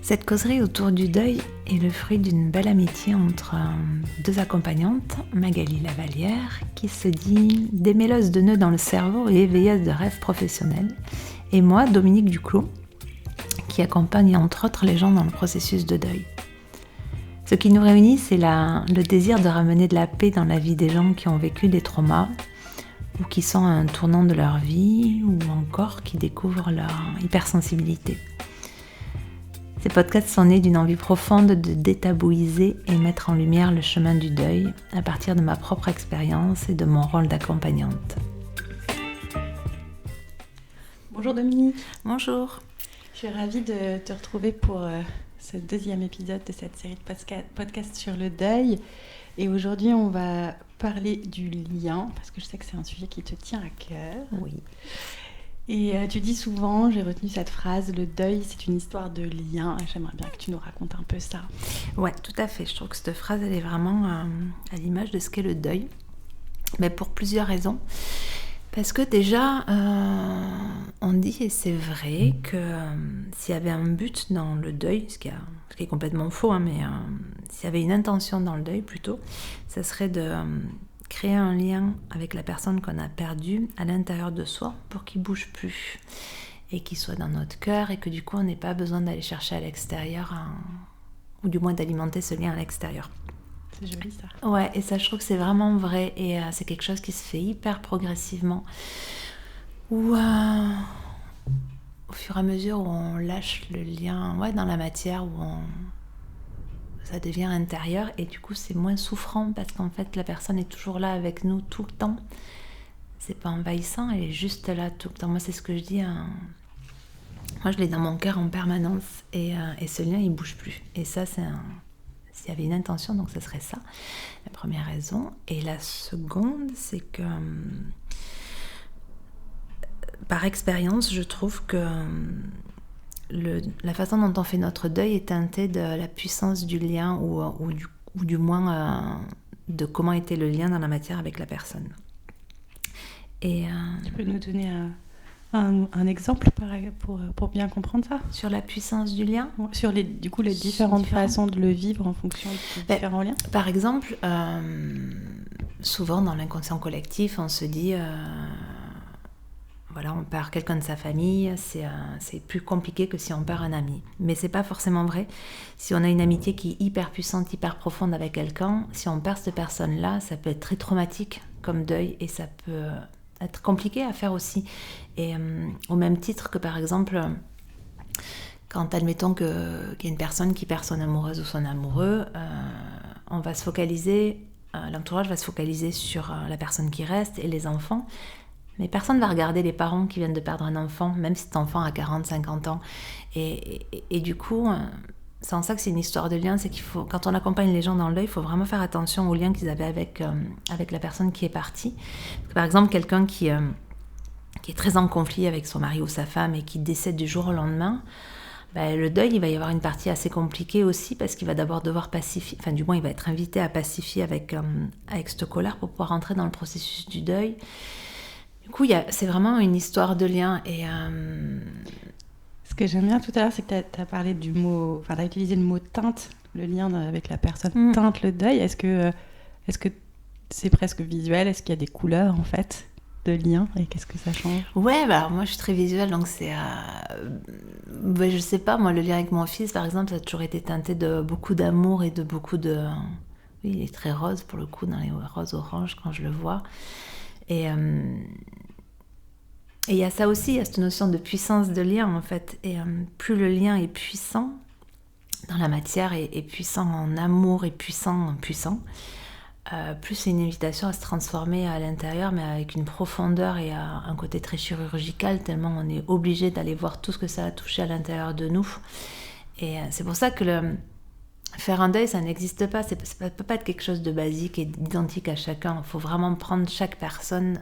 Cette causerie autour du deuil est le fruit d'une belle amitié entre deux accompagnantes, Magali Lavalière, qui se dit démêleuse de nœuds dans le cerveau et éveilleuse de rêves professionnels, et moi, Dominique Duclos, qui accompagne entre autres les gens dans le processus de deuil. Ce qui nous réunit, c'est le désir de ramener de la paix dans la vie des gens qui ont vécu des traumas, ou qui sont à un tournant de leur vie, ou encore qui découvrent leur hypersensibilité. Ces podcasts sont nés d'une envie profonde de détabouiser et mettre en lumière le chemin du deuil à partir de ma propre expérience et de mon rôle d'accompagnante. Bonjour Dominique. Bonjour. Je suis ravie de te retrouver pour ce deuxième épisode de cette série de podcasts sur le deuil. Et aujourd'hui, on va parler du lien, parce que je sais que c'est un sujet qui te tient à cœur. Oui. Et tu dis souvent, j'ai retenu cette phrase, le deuil, c'est une histoire de lien. J'aimerais bien que tu nous racontes un peu ça. Ouais, tout à fait. Je trouve que cette phrase, elle est vraiment à l'image de ce qu'est le deuil. Mais pour plusieurs raisons. Parce que déjà, on dit, et c'est vrai, que s'il y avait un but dans le deuil, ce qui est complètement faux, mais s'il y avait une intention dans le deuil plutôt, ça serait de créer un lien avec la personne qu'on a perdue à l'intérieur de soi pour qu'il ne bouge plus et qu'il soit dans notre cœur et que du coup on n'ait pas besoin d'aller chercher à l'extérieur ou du moins d'alimenter ce lien à l'extérieur. C'est joli ça. Ouais, et ça je trouve que c'est vraiment vrai et c'est quelque chose qui se fait hyper progressivement où au fur et à mesure où on lâche le lien dans la matière, où ça devient intérieur et du coup c'est moins souffrant parce qu'en fait la personne est toujours là avec nous tout le temps. C'est pas envahissant, elle est juste là tout le temps. Moi c'est ce que je dis, moi je l'ai dans mon cœur en permanence et ce lien il bouge plus. Et ça c'est s'il y avait une intention, donc ce serait ça, la première raison. Et la seconde, c'est que par expérience, je trouve que la façon dont on fait notre deuil est teintée de la puissance du lien ou du moins de comment était le lien dans la matière avec la personne. Et, tu peux nous donner un exemple pour bien comprendre ça? Sur la puissance du lien? Sur les différentes façons de le vivre en fonction de différents liens? Par exemple, souvent dans l'inconscient collectif, on se dit... on perd quelqu'un de sa famille, c'est plus compliqué que si on perd un ami. Mais c'est pas forcément vrai. Si on a une amitié qui est hyper puissante, hyper profonde avec quelqu'un, si on perd cette personne-là, ça peut être très traumatique comme deuil et ça peut être compliqué à faire aussi. Et au même titre que par exemple, quand admettons qu'il y a une personne qui perd son amoureuse ou son amoureux, on va se focaliser, l'entourage va se focaliser sur la personne qui reste et les enfants. Mais personne ne va regarder les parents qui viennent de perdre un enfant, même si cet enfant a 40, 50 ans. Et du coup, c'est en ça que c'est une histoire de lien, c'est qu'il faut, quand on accompagne les gens dans le deuil, il faut vraiment faire attention aux liens qu'ils avaient avec la personne qui est partie. Par exemple, quelqu'un qui est très en conflit avec son mari ou sa femme et qui décède du jour au lendemain, le deuil, il va y avoir une partie assez compliquée aussi parce qu'il va d'abord devoir pacifier, enfin du moins il va être invité à pacifier avec cette colère pour pouvoir entrer dans le processus du deuil. Du coup, c'est vraiment une histoire de lien. Et ce que j'aime bien tout à l'heure, c'est que tu as parlé du mot, tu as utilisé le mot teinte, le lien avec la personne teinte le deuil. Est-ce que c'est presque visuel? Est-ce qu'il y a des couleurs en fait de lien et qu'est-ce que ça change? Ouais, alors moi je suis très visuelle, donc c'est... je sais pas, moi le lien avec mon fils par exemple, ça a toujours été teinté de beaucoup d'amour et de beaucoup de... Oui, il est très rose pour le coup, dans les roses oranges quand je le vois. Et il y a ça aussi, il y a cette notion de puissance de lien en fait. Et plus le lien est puissant dans la matière et puissant en amour et puissant, plus c'est une invitation à se transformer à l'intérieur, mais avec une profondeur et un côté très chirurgical, tellement on est obligé d'aller voir tout ce que ça a touché à l'intérieur de nous. Et c'est pour ça que faire un deuil, ça n'existe pas. Ça ne peut pas être quelque chose de basique et d'identique à chacun. Il faut vraiment prendre chaque personne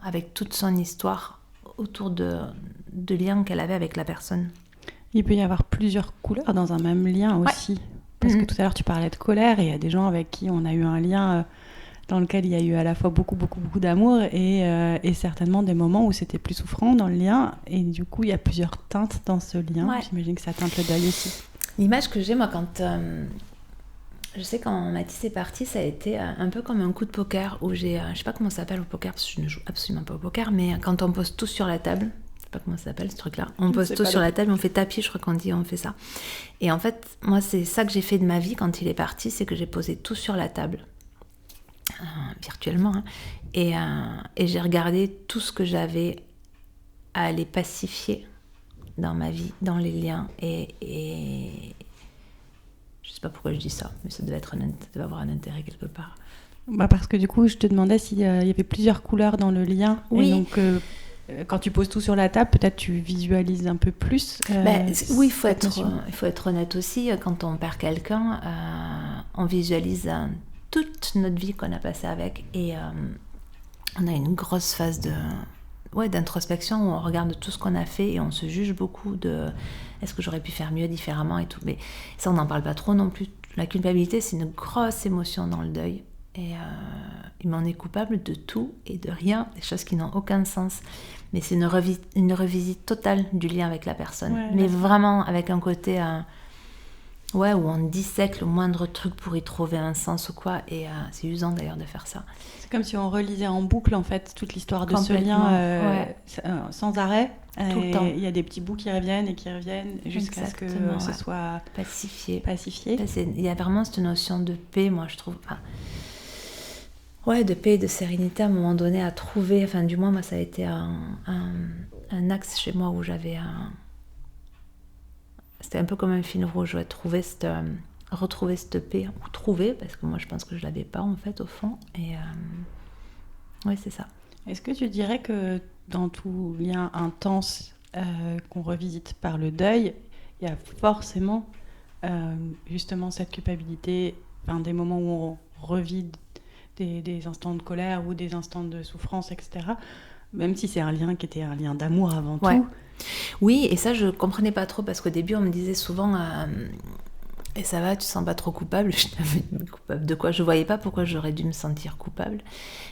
avec toute son histoire autour de liens qu'elle avait avec la personne. Il peut y avoir plusieurs couleurs dans un même lien aussi. Parce que tout à l'heure, tu parlais de colère et il y a des gens avec qui on a eu un lien dans lequel il y a eu à la fois beaucoup d'amour et certainement des moments où c'était plus souffrant dans le lien. Et du coup, il y a plusieurs teintes dans ce lien. Ouais. J'imagine que ça teinte le deuil aussi. L'image que j'ai, moi, quand... je sais quand Mathis est parti, ça a été un peu comme un coup de poker où j'ai... je sais pas comment ça s'appelle au poker, parce que je ne joue absolument pas au poker, mais quand on pose tout sur la table, je sais pas comment ça s'appelle ce truc-là, on pose tout sur la table, on fait tapis, je crois qu'on dit, on fait ça. Et en fait, moi, c'est ça que j'ai fait de ma vie quand il est parti, c'est que j'ai posé tout sur la table, virtuellement, hein, et j'ai regardé tout ce que j'avais à aller pacifier dans ma vie, dans les liens, et je sais pas pourquoi je dis ça, mais ça devait avoir un intérêt quelque part. Bah parce que du coup, je te demandais s'il y avait plusieurs couleurs dans le lien. Oui. Et donc, quand tu poses tout sur la table, peut-être tu visualises un peu plus. Oui, il faut être honnête aussi. Quand on perd quelqu'un, on visualise toute notre vie qu'on a passée avec. Et on a une grosse phase d'introspection où on regarde tout ce qu'on a fait et on se juge beaucoup de est-ce que j'aurais pu faire mieux, différemment et tout. Mais ça, on n'en parle pas trop non plus. La culpabilité, c'est une grosse émotion dans le deuil. Et on est coupable de tout et de rien, des choses qui n'ont aucun sens. Mais c'est une revisite totale du lien avec la personne. Ouais, mais vraiment avec un côté où on dissèque le moindre truc pour y trouver un sens ou quoi. Et c'est usant d'ailleurs de faire ça. C'est comme si on relisait en boucle en fait toute l'histoire de ce lien sans arrêt. Tout le temps. Il y a des petits bouts qui reviennent et qui reviennent jusqu'à ce que ce soit pacifié. Il y a vraiment cette notion de paix, moi je trouve. De paix et de sérénité à un moment donné à trouver. Enfin, du moins, moi, ça a été un axe chez moi où j'avais C'était un peu comme un fil rouge, retrouver cette paix, ou trouver, parce que moi, je pense que je l'avais pas, en fait, au fond. Et c'est ça. Est-ce que tu dirais que dans tout lien intense qu'on revisite par le deuil, il y a forcément justement cette culpabilité, des moments où on revit des instants de colère ou des instants de souffrance, etc. Même si c'est un lien qui était un lien d'amour avant tout. Oui, et ça, je comprenais pas trop, parce qu'au début, on me disait souvent et ça va, tu te sens pas trop coupable? Coupable de quoi? Je voyais pas pourquoi j'aurais dû me sentir coupable.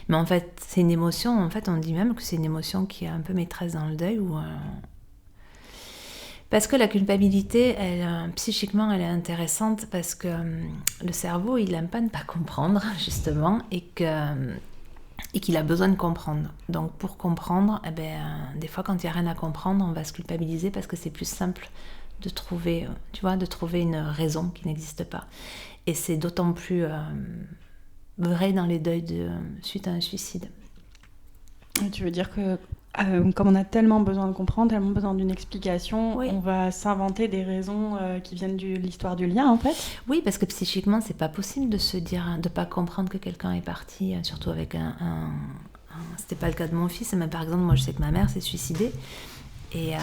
Mais en fait, c'est une émotion. En fait, on dit même que c'est une émotion qui est un peu maîtresse dans le deuil. Parce que la culpabilité, psychiquement, elle est intéressante parce que le cerveau, il n'aime pas ne pas comprendre, justement, et qu'il a besoin de comprendre. Donc, pour comprendre, des fois, quand il n'y a rien à comprendre, on va se culpabiliser parce que c'est plus simple de trouver une raison qui n'existe pas. Et c'est d'autant plus vrai dans les deuils suite à un suicide. Tu veux dire que comme on a tellement besoin de comprendre, tellement besoin d'une explication, on va s'inventer des raisons qui viennent de l'histoire du lien, en fait? Oui, parce que psychiquement, c'est pas possible de se dire, de pas comprendre que quelqu'un est parti, surtout avec c'était pas le cas de mon fils, mais par exemple, moi, je sais que ma mère s'est suicidée, et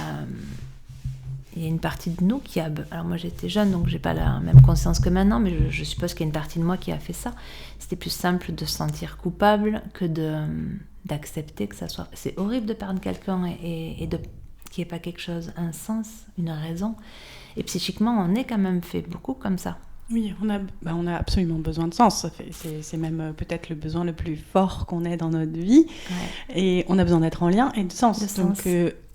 il y a une partie de nous qui a... Alors moi j'étais jeune, donc j'ai pas la même conscience que maintenant, mais je suppose qu'il y a une partie de moi qui a fait ça. C'était plus simple de se sentir coupable que d'accepter que ça soit... C'est horrible de perdre quelqu'un et qu'il n'y ait pas quelque chose, un sens, une raison. Et psychiquement, on est quand même fait beaucoup comme ça. Oui, on a absolument besoin de sens. C'est même peut-être le besoin le plus fort qu'on ait dans notre vie. Ouais. Et on a besoin d'être en lien et de sens. Donc...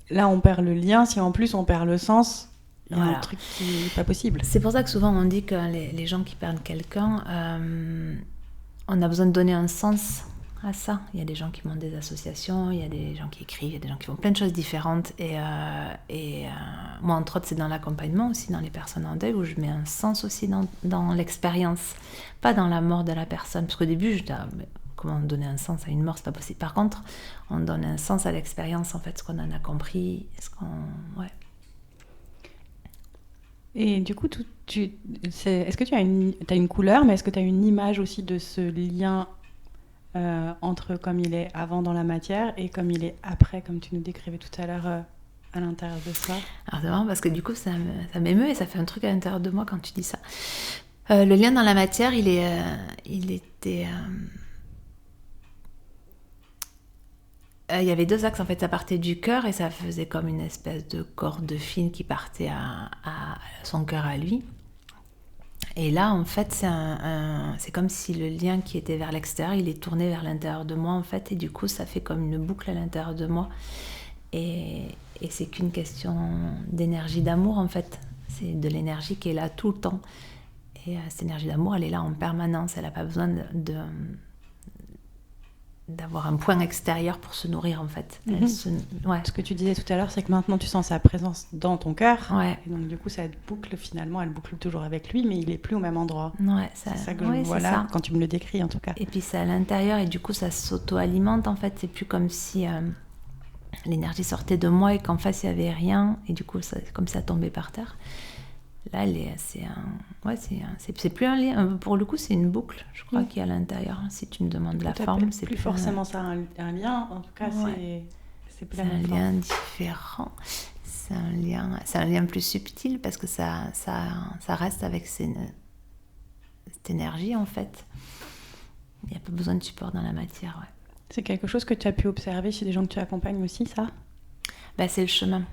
là, on perd le lien. Si en plus on perd le sens, il y a un truc qui n'est pas possible. C'est pour ça que souvent on dit que les gens qui perdent quelqu'un, on a besoin de donner un sens à ça. Il y a des gens qui montent des associations, il y a des gens qui écrivent, il y a des gens qui font plein de choses différentes. Et moi, entre autres, c'est dans l'accompagnement aussi, dans les personnes en deuil, où je mets un sens aussi dans l'expérience, pas dans la mort de la personne. Parce qu'au début, je disais... Comment donner un sens à une mort, c'est pas possible. Par contre, on donne un sens à l'expérience, en fait, ce qu'on en a compris, Et du coup, est-ce que tu as une couleur, mais est-ce que tu as une image aussi de ce lien entre comme il est avant dans la matière et comme il est après, comme tu nous décrivais tout à l'heure à l'intérieur de soi? Alors c'est marrant parce que du coup, ça m'émeut et ça fait un truc à l'intérieur de moi quand tu dis ça. Le lien dans la matière, il était... il y avait deux axes, en fait, ça partait du cœur et ça faisait comme une espèce de corde fine qui partait à son cœur à lui. Et là, en fait, c'est comme si le lien qui était vers l'extérieur, il est tourné vers l'intérieur de moi, en fait, et du coup, ça fait comme une boucle à l'intérieur de moi. Et c'est qu'une question d'énergie, d'amour, en fait. C'est de l'énergie qui est là tout le temps. Et cette énergie d'amour, elle est là en permanence. Elle n'a pas besoin d'avoir un point extérieur pour se nourrir, en fait. Ce que tu disais tout à l'heure, c'est que maintenant tu sens sa présence dans ton cœur. Ouais. Et donc du coup, ça boucle finalement, elle boucle toujours avec lui, mais il n'est plus au même endroit. Ouais, c'est ça que je vois là, quand tu me le décris en tout cas. Et puis c'est à l'intérieur, et du coup ça s'auto-alimente, en fait. C'est plus comme si l'énergie sortait de moi et qu'en face il n'y avait rien, et du coup comme ça tombait par terre. Là, c'est plus un lien. Pour le coup, c'est une boucle, je crois, qui est à l'intérieur. Si tu me demandes la forme, c'est plus forcément ça un lien. En tout cas, c'est un lien différent. C'est un lien plus subtil parce que ça reste avec cette énergie, en fait. Il n'y a pas besoin de support dans la matière. Ouais. C'est quelque chose que tu as pu observer chez des gens que tu accompagnes aussi, ça ? C'est le chemin,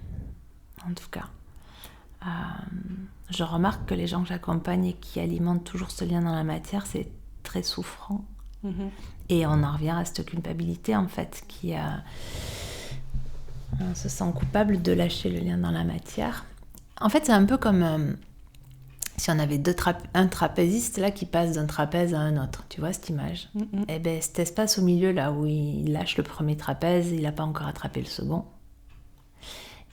en tout cas. Je remarque que les gens que j'accompagne et qui alimentent toujours ce lien dans la matière, c'est très souffrant. Et on en revient à cette culpabilité, en fait, on se sent coupable de lâcher le lien dans la matière. En fait, c'est un peu comme si on avait un trapéziste là qui passe d'un trapèze à un autre. Tu vois cette image ? Et cet espace au milieu là où il lâche le premier trapèze, il n'a pas encore attrapé le second.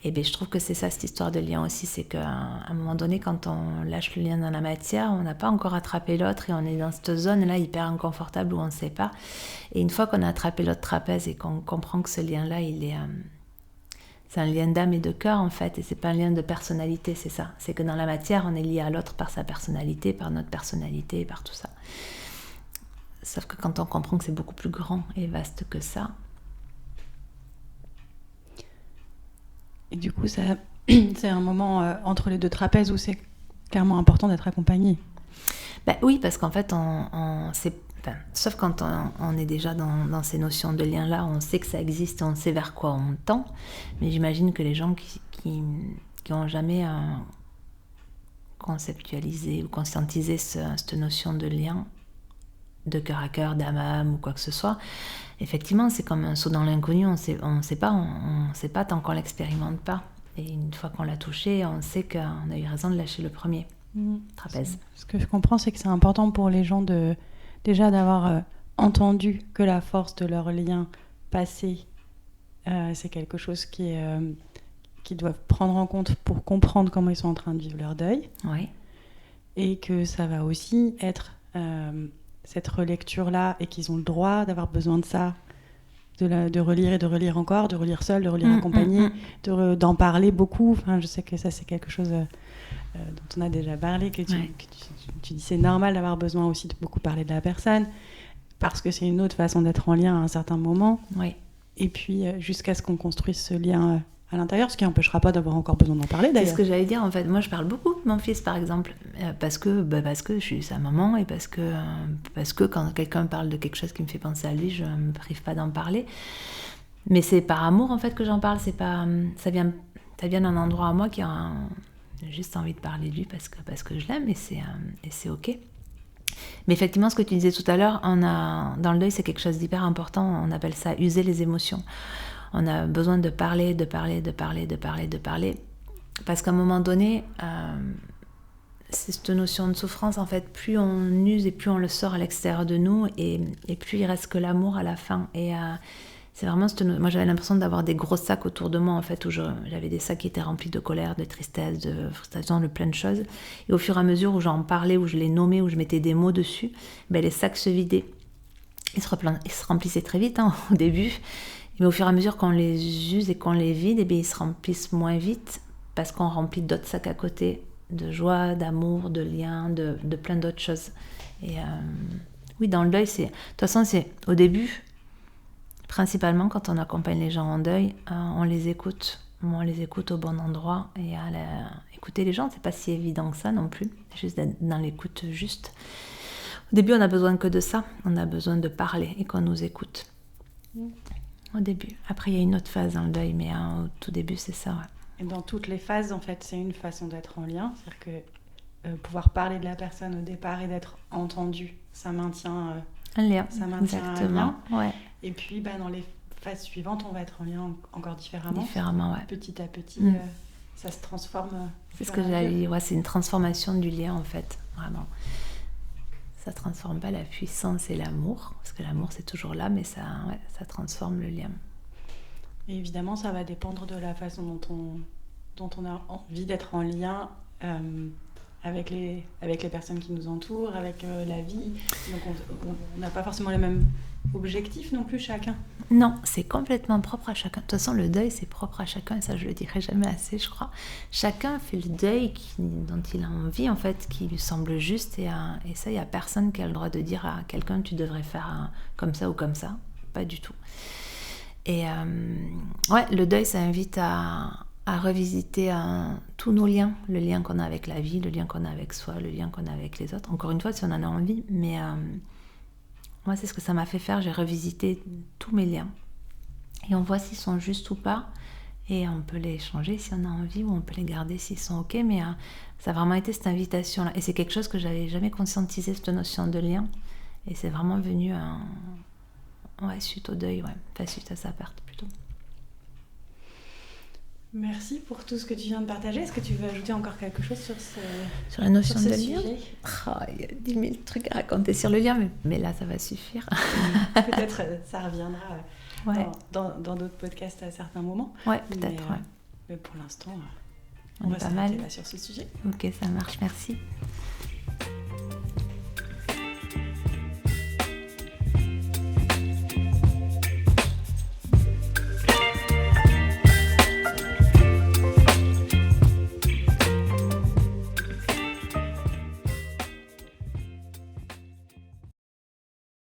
Et je trouve que c'est ça, cette histoire de lien aussi, c'est qu'à un moment donné, quand on lâche le lien dans la matière, on n'a pas encore attrapé l'autre et on est dans cette zone-là hyper inconfortable où on ne sait pas. Et une fois qu'on a attrapé l'autre trapèze et qu'on comprend que ce lien-là, c'est un lien d'âme et de cœur, en fait, et c'est pas un lien de personnalité, c'est ça. C'est que dans la matière, on est lié à l'autre par sa personnalité, par notre personnalité, par tout ça. Sauf que quand on comprend que c'est beaucoup plus grand et vaste que ça... Et du coup, c'est un moment entre les deux trapèzes où c'est clairement important d'être accompagné. Oui, parce qu'en fait, sauf quand on est déjà dans ces notions de lien-là, on sait que ça existe, on sait vers quoi on tend. Mais j'imagine que les gens qui n'ont jamais conceptualisé ou conscientisé cette notion de lien, de cœur à cœur, d'âme à âme ou quoi que ce soit, effectivement, c'est comme un saut dans l'inconnu, on sait pas tant qu'on l'expérimente pas. Et une fois qu'on l'a touché, on sait qu'on a eu raison de lâcher le premier trapèze. Ce que je comprends, c'est que c'est important pour les gens déjà d'avoir entendu que la force de leur lien passé, c'est quelque chose qu'ils doivent prendre en compte pour comprendre comment ils sont en train de vivre leur deuil. Oui. Et que ça va aussi être... cette relecture-là, et qu'ils ont le droit d'avoir besoin de ça, de relire et de relire encore, de relire seul, de relire accompagné, d'en parler beaucoup. Enfin, je sais que ça, c'est quelque chose dont on a déjà parlé, que tu dis c'est normal d'avoir besoin aussi de beaucoup parler de la personne, parce que c'est une autre façon d'être en lien à un certain moment. Oui. Et puis, jusqu'à ce qu'on construise ce lien à l'intérieur, ce qui n'empêchera pas d'avoir encore besoin d'en parler d'ailleurs. C'est ce que j'allais dire en fait. Moi je parle beaucoup de mon fils par exemple, parce que je suis sa maman et parce que quand quelqu'un parle de quelque chose qui me fait penser à lui, je me prive pas d'en parler. Mais c'est par amour en fait que j'en parle, c'est pas, ça vient d'un endroit à moi qui a juste envie de parler de lui parce que je l'aime et c'est ok. Mais effectivement, ce que tu disais tout à l'heure, dans le deuil c'est quelque chose d'hyper important, on appelle ça user les émotions. On a besoin de parler, parce qu'à un moment donné, c'est cette notion de souffrance, en fait, plus on use et plus on le sort à l'extérieur de nous, et plus il reste que l'amour à la fin. Et c'est vraiment moi j'avais l'impression d'avoir des gros sacs autour de moi, en fait, où j'avais des sacs qui étaient remplis de colère, de tristesse, de frustration, de plein de choses. Et au fur et à mesure où j'en parlais, où je les nommais, où je mettais des mots dessus, les sacs se vidaient. Ils se remplissaient très vite, au début. Mais au fur et à mesure qu'on les use et qu'on les vide, ils se remplissent moins vite parce qu'on remplit d'autres sacs à côté, de joie, d'amour, de liens, de plein d'autres choses. Et oui, dans le deuil, de toute façon, c'est au début, principalement quand on accompagne les gens en deuil, on les écoute. On les écoute au bon endroit. Et écouter les gens, c'est pas si évident que ça non plus, juste d'être dans l'écoute juste. Au début, on n'a besoin que de ça. On a besoin de parler et qu'on nous écoute. Au début. Après, il y a une autre phase dans le deuil, mais au tout début, c'est ça. Ouais. Et dans toutes les phases, en fait, c'est une façon d'être en lien. C'est-à-dire que pouvoir parler de la personne au départ et d'être entendu, ça maintient un lien. Ça maintient exactement. Un lien. Ouais. Et puis, dans les phases suivantes, on va être en lien encore différemment. Différemment, ouais. Petit à petit, ça se transforme. C'est ce que j'avais dit, c'est une transformation du lien en fait, vraiment. Ça transforme pas la puissance et l'amour, parce que l'amour c'est toujours là, mais ça transforme le lien. Et évidemment, ça va dépendre de la façon dont on a envie d'être en lien avec les personnes qui nous entourent, avec la vie. Donc on n'a pas forcément les mêmes objectifs non plus chacun. Non, c'est complètement propre à chacun. De toute façon, le deuil, c'est propre à chacun, et ça, je le dirai jamais assez, je crois. Chacun fait le deuil dont il a envie, en fait, qui lui semble juste, et ça, il n'y a personne qui a le droit de dire à quelqu'un, tu devrais faire comme ça ou comme ça. Pas du tout. Et le deuil, ça invite à revisiter tous nos liens, le lien qu'on a avec la vie, le lien qu'on a avec soi, le lien qu'on a avec les autres. Encore une fois, si on en a envie, mais moi, c'est ce que ça m'a fait faire. J'ai revisité tous mes liens et on voit s'ils sont justes ou pas, et on peut les changer si on a envie, ou on peut les garder s'ils sont ok. Mais ça a vraiment été cette invitation-là, et c'est quelque chose que j'avais jamais conscientisé, cette notion de lien, et c'est vraiment venu suite au deuil, suite à sa perte plutôt. Merci pour tout ce que tu viens de partager. Est-ce que tu veux ajouter encore quelque chose sur la notion de lien? Il y a 10 000 trucs à raconter sur le lien, mais là, ça va suffire. Peut-être ça reviendra dans d'autres podcasts à certains moments. Peut-être. Mais pour l'instant, on va s'arrêter là sur ce sujet. Ok, ça marche, merci.